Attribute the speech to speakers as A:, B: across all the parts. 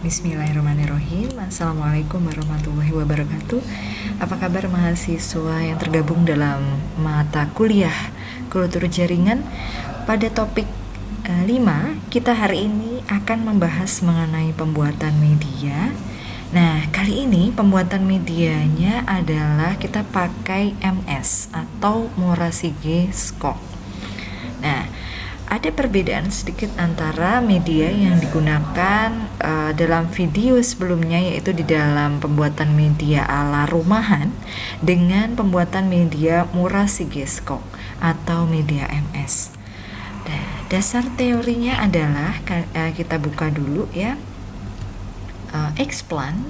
A: Bismillahirrahmanirrahim. Assalamualaikum warahmatullahi wabarakatuh. Apa kabar mahasiswa yang tergabung dalam mata kuliah Kultur Jaringan? Pada topik 5, kita hari ini akan membahas mengenai pembuatan media. Nah, kali ini pembuatan medianya adalah kita pakai MS atau Morasige Skok. Nah, ada perbedaan sedikit antara media yang digunakan dalam video sebelumnya, yaitu di dalam pembuatan media ala rumahan, dengan pembuatan media Morasige Skok atau media MS. Nah, dasar teorinya adalah kita buka dulu ya. Explant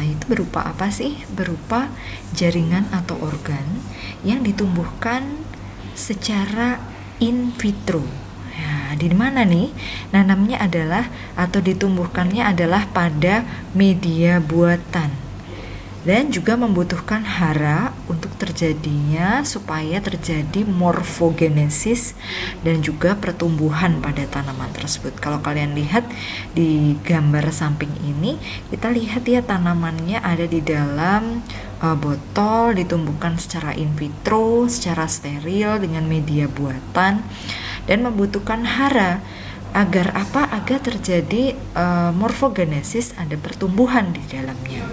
A: itu berupa apa sih? Berupa jaringan atau organ yang ditumbuhkan secara in vitro. Nah, di mana nih? Nanamnya adalah atau ditumbuhkannya adalah pada media buatan. Dan juga membutuhkan hara untuk terjadinya supaya terjadi morfogenesis dan juga pertumbuhan pada tanaman tersebut. Kalau kalian lihat di gambar samping ini, kita lihat ya tanamannya ada di dalam botol, ditumbuhkan secara in vitro, secara steril dengan media buatan, dan membutuhkan hara. Agar apa? Agar terjadi morfogenesis, ada pertumbuhan di dalamnya.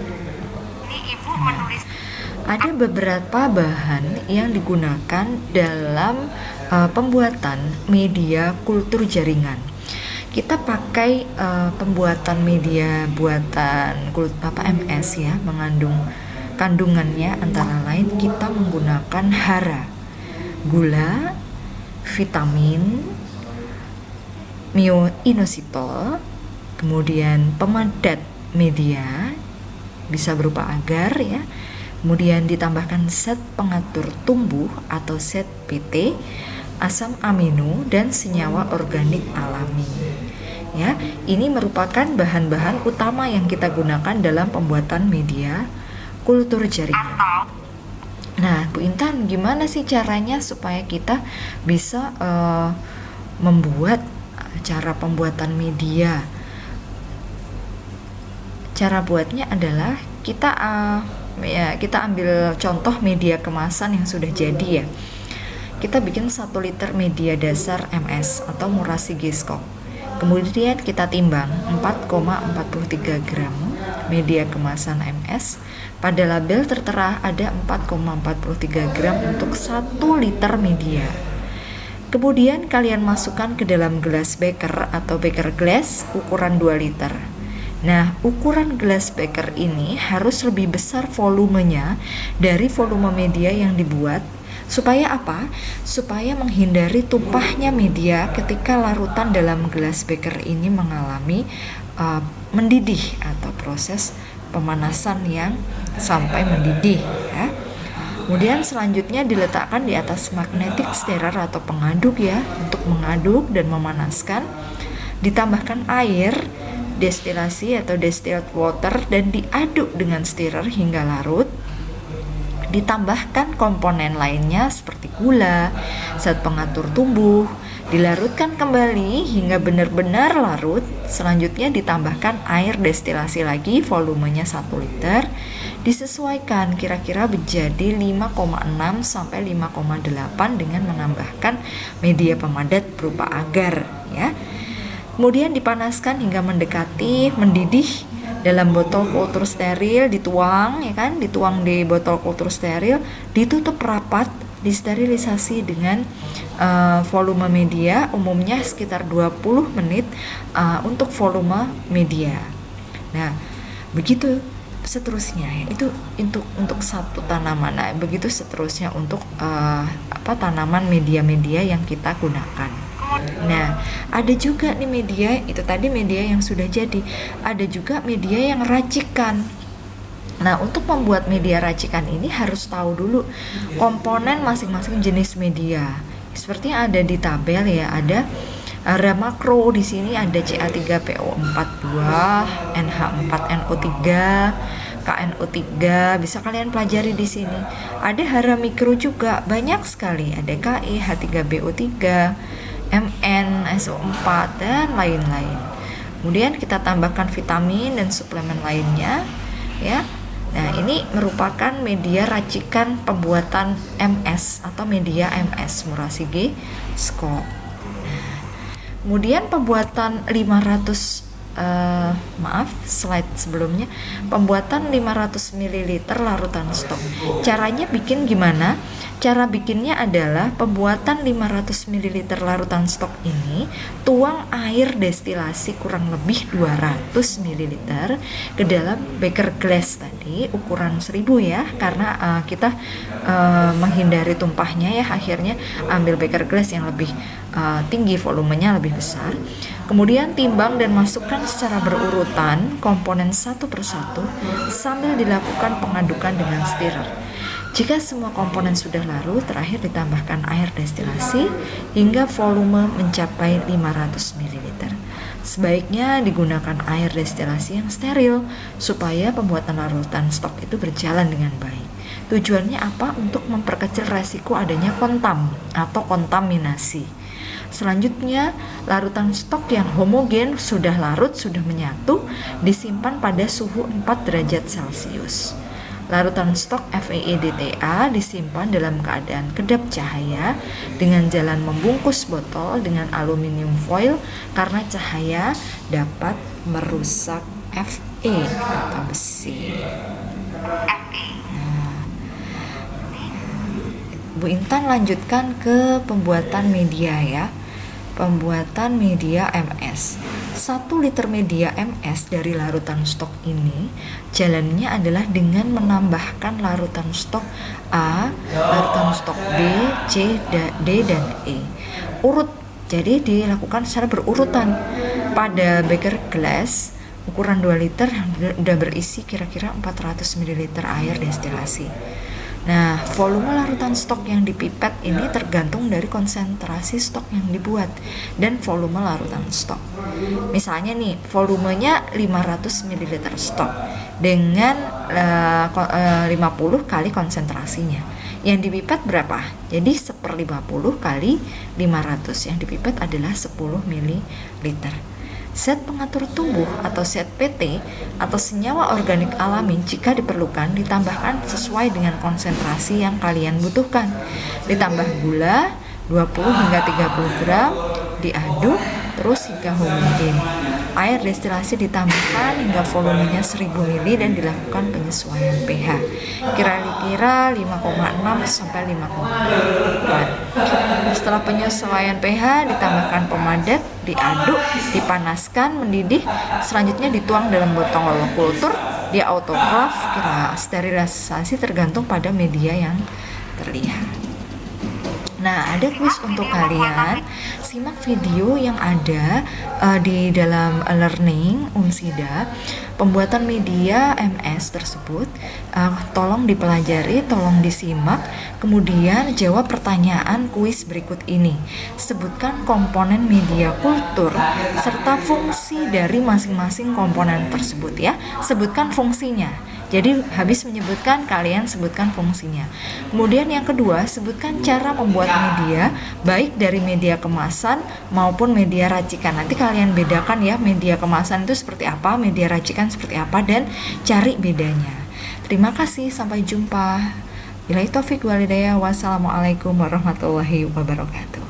A: Ada beberapa bahan yang digunakan dalam pembuatan media kultur jaringan. Kita pakai pembuatan media buatan MS ya, mengandung kandungannya antara lain kita menggunakan hara, gula, vitamin, myoinositol, kemudian pemadat media bisa berupa agar ya, kemudian ditambahkan zat pengatur tumbuh atau zat PT, asam amino, dan senyawa organik alami. Ya, ini merupakan bahan-bahan utama yang kita gunakan dalam pembuatan media kultur jaringan. Nah, Bu Intan, gimana sih caranya supaya kita bisa membuat cara pembuatan media? Cara buatnya adalah kita ambil contoh media kemasan yang sudah jadi ya. Kita bikin 1 liter media dasar MS atau Morasige Skok. Kemudian kita timbang 4,43 gram media kemasan MS. Pada label tertera ada 4,43 gram untuk 1 liter media. Kemudian kalian masukkan ke dalam gelas beker atau beker glass ukuran 2 liter. Nah, ukuran gelas beker ini harus lebih besar volumenya dari volume media yang dibuat. Supaya apa? Supaya menghindari tumpahnya media ketika larutan dalam gelas beker ini mengalami mendidih atau proses pemanasan yang sampai mendidih ya. Kemudian selanjutnya diletakkan di atas magnetic stirrer atau pengaduk ya, untuk mengaduk dan memanaskan. Ditambahkan air destilasi atau distilled water dan diaduk dengan stirrer hingga larut. Ditambahkan komponen lainnya seperti gula, zat pengatur tumbuh, dilarutkan kembali hingga benar-benar larut. Selanjutnya ditambahkan air destilasi lagi, volumenya 1 liter. Disesuaikan kira-kira menjadi 5,6 sampai 5,8 dengan menambahkan media pemadat berupa agar ya. Kemudian dipanaskan hingga mendekati mendidih dalam botol kultur steril, dituang ya kan, dituang di botol kultur steril, ditutup rapat, disterilisasi dengan volume media umumnya sekitar 20 menit untuk volume media. Nah, begitu seterusnya ya, itu untuk satu tanaman. Nah, begitu seterusnya untuk tanaman media-media yang kita gunakan. Nah, ada juga nih media, itu tadi media yang sudah jadi. Ada juga media yang racikan. Nah, untuk membuat media racikan ini harus tahu dulu komponen masing-masing jenis media. Seperti yang ada di tabel ya, ada area makro di sini ada Ca3PO42, NH4NO3, KNO3, bisa kalian pelajari di sini. Ada hara mikro juga, banyak sekali, ada Ke, H3BO3, Mn, SO4 dan lain-lain. Kemudian kita tambahkan vitamin dan suplemen lainnya ya. Nah, ini merupakan media racikan pembuatan MS atau media MS, murasigi skop. Kemudian pembuatan 500 slide sebelumnya, pembuatan 500 ml larutan stok. Caranya bikin gimana? Cara bikinnya adalah pembuatan 500 ml larutan stok ini, tuang air destilasi kurang lebih 200 ml ke dalam beker glass tadi, ukuran 1000 ya, karena kita menghindari tumpahnya ya, akhirnya ambil beker glass yang lebih tinggi, volumenya lebih besar. Kemudian timbang dan masukkan secara berurutan komponen satu persatu sambil dilakukan pengadukan dengan stirrer. Jika semua komponen sudah larut, terakhir ditambahkan air destilasi hingga volume mencapai 500 ml. Sebaiknya digunakan air destilasi yang steril supaya pembuatan larutan stok itu berjalan dengan baik. Tujuannya apa? Untuk memperkecil resiko adanya kontam atau kontaminasi. Selanjutnya, larutan stok yang homogen sudah larut, sudah menyatu, disimpan pada suhu 4 derajat Celcius. Larutan stok FeEDTA disimpan dalam keadaan kedap cahaya dengan jalan membungkus botol dengan aluminium foil karena cahaya dapat merusak Fe atau besi. Bu Intan lanjutkan ke pembuatan media ya. Pembuatan media MS. 1 liter media MS dari larutan stok ini jalannya adalah dengan menambahkan larutan stok A, larutan stok B, C, D, dan E. Urut, jadi dilakukan secara berurutan. Pada beker glass ukuran 2 liter sudah berisi kira-kira 400 ml air destilasi. Nah, volume larutan stok yang dipipet ini tergantung dari konsentrasi stok yang dibuat dan volume larutan stok. Misalnya nih, volumenya 500 ml stok dengan 50 kali konsentrasinya. Yang dipipet berapa? Jadi 1/50 kali 500. Yang dipipet adalah 10 ml. Zat pengatur tumbuh atau zat PT atau senyawa organik alami jika diperlukan ditambahkan sesuai dengan konsentrasi yang kalian butuhkan. Ditambah gula 20 hingga 30 gram, diaduk terus hingga homogen. Air destilasi ditambahkan hingga volumenya 1000 ml dan dilakukan penyesuaian pH. Kira-kira 5,6 sampai 5,8. Setelah penyesuaian pH ditambahkan pemadat, diaduk, dipanaskan, mendidih, selanjutnya dituang dalam botol kultur, di autoclave, kira sterilisasi tergantung pada media yang terlihat. Nah, ada kuis untuk kalian. Simak video yang ada di dalam learning Unsida pembuatan media MS tersebut. Tolong dipelajari, tolong disimak. Kemudian jawab pertanyaan kuis berikut ini. Sebutkan komponen media kultur serta fungsi dari masing-masing komponen tersebut ya. Sebutkan fungsinya. Jadi habis menyebutkan, kalian sebutkan fungsinya. Kemudian yang kedua, sebutkan cara membuat media, baik dari media kemasan maupun media racikan. Nanti kalian bedakan ya, media kemasan itu seperti apa, media racikan seperti apa, dan cari bedanya. Terima kasih, sampai jumpa. Billahi taufik wal hidayah. Wassalamualaikum warahmatullahi wabarakatuh.